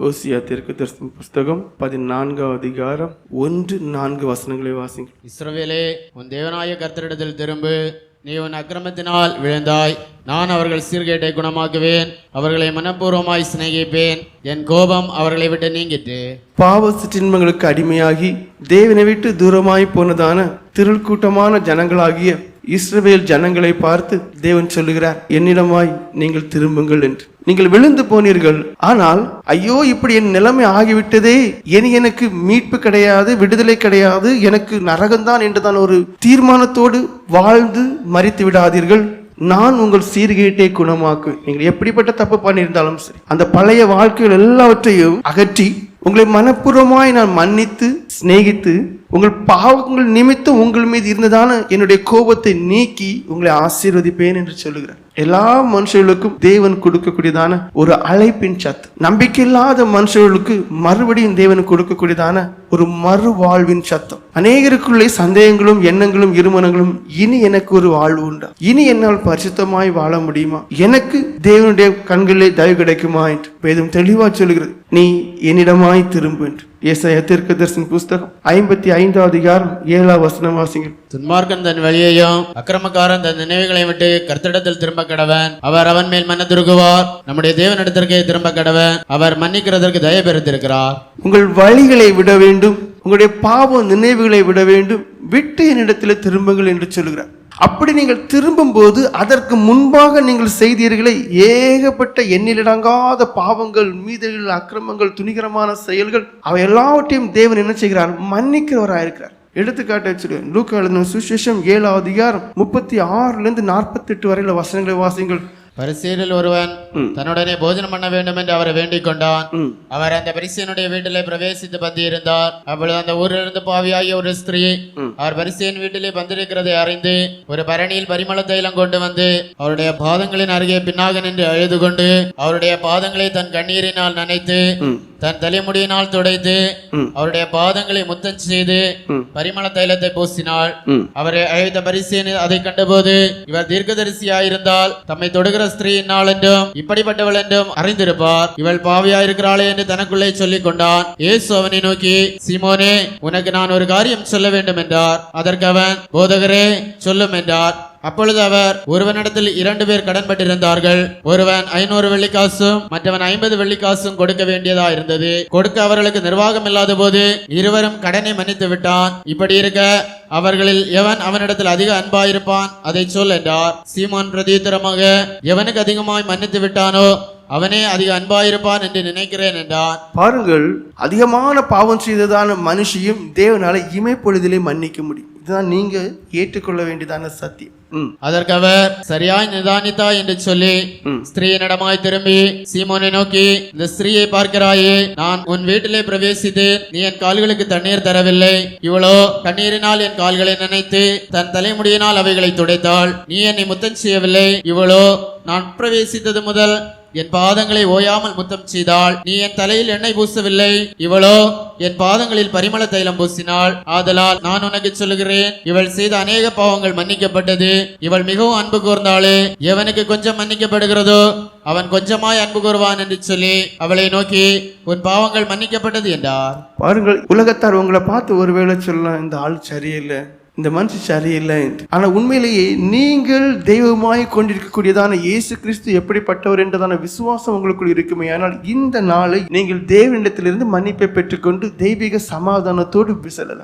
ஓசியா தீர்க்கதரிசன புஸ்தகம் 14 அதிகாரம் 1-4 வசனங்களை வாசிங்க. இஸ்ரவேலே, உன் தேவனாய கர்த்தரிடத்தில் திரும்பு. நீ உன் அக்கிரமத்தினால் விழுந்தாய். நான் அவர்கள் சீர்கேட்டை குணமாக்குவேன். அவர்களை மனப்பூர்வமாய் சிநேகிப்பேன். என் கோபம் அவர்களை விட்டு நீங்கிட்டு. பாவ சிற்றின்பங்களுக்கு அடிமையாகி தேவனை விட்டு தூரமாய் போனதான திரள் கூட்டமான ஜனங்களாகிய இஸ்ரவேல் ஜனங்களை பார்த்து தேவன் சொல்லுகிறார், என்னிடமாய் நீங்கள் திரும்புங்கள் என்று. நீங்கள் விழுந்து போனீர்கள், ஆனால் ஐயோ இப்படி என் நிலைமை ஆகிவிட்டதே, இனி எனக்கு மீட்பு கிடையாது, விடுதலை கிடையாது, எனக்கு நரகம்தான் என்றுதான் ஒரு தீர்மானத்தோடு வாழ்ந்து மரித்து விடாதீர்கள். நான் உங்கள் சீர்கேட்டை குணமாக்குவேன். நீங்கள் எப்படிப்பட்ட தப்பு பண்ணியிருந்தாலும் சரி, அந்த பழைய வாழ்க்கைகள் எல்லாவற்றையும் அகற்றி உங்களை மனப்பூர்வமாய் நான் மன்னித்து சிநேகித்து உங்கள் பாவங்கள் நிமித்தம் உங்கள் மீது இருந்ததான என்னுடைய கோபத்தை நீக்கி உங்களை ஆசீர்வதிப்பேன் என்று சொல்லுகிறார். எல்லா மனுஷர்களுக்கும் தேவன் கொடுக்கக்கூடியதான ஒரு அழைப்பின் சத்து. நம்பிக்கை இல்லாத மனுஷர்களுக்கு மறுபடியும் தேவன் கொடுக்கக்கூடியதான ஒரு மறு வாழ்வின் சத்தம். அநேகருக்குள்ளே சந்தேகங்களும் எண்ணங்களும் இருமனங்களும், இனி எனக்கு ஒரு வாழ்வு உண்டா, இனி என்னால் பரிசுத்தமாய் வாழ முடியுமா, எனக்கு தேவனுடைய கண்களிலே தயவு கிடைக்குமா என்று வேதம் தெளிவா சொல்லுகிறது. நீ என்னிடமாய் திரும்பு என்று. ஏசாயா தீர்க்கதரிசன புஸ்தகம் 55 அதிகாரம் 7 வசனம் வாசிங்கள். துன்மார்க்கன் தன் வழியையும் அக்கிரமக்காரன் தன் நினைவுகளை விட்டு கர்த்தரிடத்தில் திரும்ப கடவன். அவர் அவன் மேல் மனதுருகுவார். நம்முடைய தேவனிடத்திற்கே திரும்ப கடவன். அவர் மன்னிக்கிறதற்கு தயவு பெறுத்திருக்கிறார். உங்கள் வழிகளை விட வேண்டும், உங்களுடைய பாவ நினைவுகளை விட வேண்டும், விட்டு என்னிடத்தில் திரும்புங்கள் என்று சொல்லுகிறார். அப்படி நீங்கள் திரும்பும் போது அதற்கு முன்பாக நீங்கள் செய்தீர்களே ஏகப்பட்ட எண்ணிலடங்காத பாவங்கள், மீதல், அக்கிரமங்கள், துணிகரமான செயல்கள், அவை எல்லாவற்றையும் தேவன் என்ன செய்கிறார்? மன்னிக்கிறவராயிருக்கிறார். எடுத்துக்காட்டு வச்சிருக்கேன். லூக்கா எழுதின சுவிசேஷம் 7 அதிகாரம் 36 48 வரையில வசனங்களை வாசிங்கள். பரிசேயரில் ஒருவன் தன்னுடனே போஜனம் பண்ண வேண்டும் என்று அவரை வேண்டிக் கொண்டான். அவர் அந்த பரிசேயனுடைய வீட்டிலே பிரவேசித்து பந்தி இருந்தார். அப்பொழுது அந்த ஊரிலிருந்து பாவியாகிய ஒரு ஸ்திரீ அவர் பரிசேயன் வீட்டிலே பந்திருக்கிறதை அறிந்து ஒரு பரணியில் பரிமள தைலம் கொண்டு வந்து அவருடைய பாதங்களின் அருகே பின்னாக நின்று அழுது கொண்டு அவருடைய பாதங்களை தன் கண்ணீரினால் நனைத்து தன் தலைமுடியினால் துடைத்து அவருடைய பாதங்களை முத்தம் செய்து பரிமள தைலத்தை பூசினாள். அவரை அழைத்த பரிசேயன் அதை கண்டபோது, இவர் தீர்க்கதரிசியாயிருந்தால் தம்மை தொடுகிற ஸ்திரீயினால் என்றும் இப்படிப்பட்டவள் என்றும் அறிந்திருப்பார். இவள் பாவியாயிருக்கிறாளே என்று தனக்குள்ளே சொல்லிக் கொண்டான். இயேசு அவனை நோக்கி, சீமோனே, உனக்கு நான் ஒரு காரியம் சொல்ல வேண்டும் என்றார். அதற்கு அவன், போதகரே, சொல்லும் என்றார். அப்பொழுது அவர், ஒருவனிடத்தில் 2 பேர் கடன்பட்டிருந்தார்கள். ஒருவன் 500 வெள்ளிக்காசும் மற்றவன் 50 வெள்ளிக்காசும் கொடுக்க வேண்டியதா இருந்தது. கொடுக்க அவர்களுக்கு நிர்வாகம் இல்லாத போது இருவரும் கடனை மன்னித்து விட்டான். இப்படி இருக்க அவர்களில் எவன் அவனிடத்தில் அதிக அன்பாயிருப்பான், அதை சொல் என்றார். சீமோன் பிரதியுத்தரமாக, எவனுக்கு அதிகமாய் மன்னித்து விட்டானோ அவனே அதிக அன்பாயிருப்பான் என்று நினைக்கிறேன் என்றான். பாருங்கள், அதிகமான பாவம் செய்ததான மனுஷியும் தேவனால இமைப்பொழுதிலே மன்னிக்க முடியும். இதுதான் நீங்க ஏற்றுக்கொள்ள வேண்டியதான சத்தியம். அதற்கு அவர், சரியாய் நிதானித்தா என்று சொல்லி ஸ்திரீயினிடமாய் திரும்பி சீமோனை நோக்கி, இந்த ஸ்திரீயை பார்க்கிறாயே, நான் உன் வீட்டிலே பிரவேசித்து நீ என் கால்களுக்கு தண்ணீர் தரவில்லை. இவளோ கண்ணீரினால் என் கால்களை நனைத்து தன் தலைமுடியினால் அவைகளை துடைத்தாள். நீ என்னை முத்தம் செய்யவில்லை. இவளோ நான் பிரவேசித்தது முதல் என் பாதங்களை ஓயாமல் முத்தம் செய்தாள். நீ என் தலையில் எண்ணெய் பூசவில்லை. இவளோ என் பாதங்களில் பரிமள தைலம் பூசினாள். ஆதலால் நான் உனக்கு சொல்லுகிறேன், இவள் செய்த அநேக பாவங்கள் மன்னிக்கப்பட்டது. இவள் மிகவும் அன்பு கூர்ந்தாளே. எவனுக்கு கொஞ்சம் மன்னிக்கப்படுகிறதோ அவன் கொஞ்சமாய் அன்பு கூறுவான் என்று சொல்லி அவளை நோக்கி, உன் பாவங்கள் மன்னிக்கப்பட்டது என்றார். பாருங்கள், உலகத்தார் உங்களை பார்த்து ஒருவேளை சொல்லலாம், இந்த ஆள் சரியில்லை, இந்த மனுஷன் சரியில்லை. ஆனா உண்மையிலேயே நீங்கள் தெய்வமாய் கொண்டிருக்கக்கூடியதான இயேசு கிறிஸ்து எப்படிப்பட்டவர் என்றதான விசுவாசம் உங்களுக்குள் இருக்குமே, ஆனால் இந்த நாளை நீங்கள் தேவனிடத்திலிருந்து மன்னிப்பை பெற்றுக்கொண்டு தெய்வீக சமாதானத்தோடு செல்லலாம்.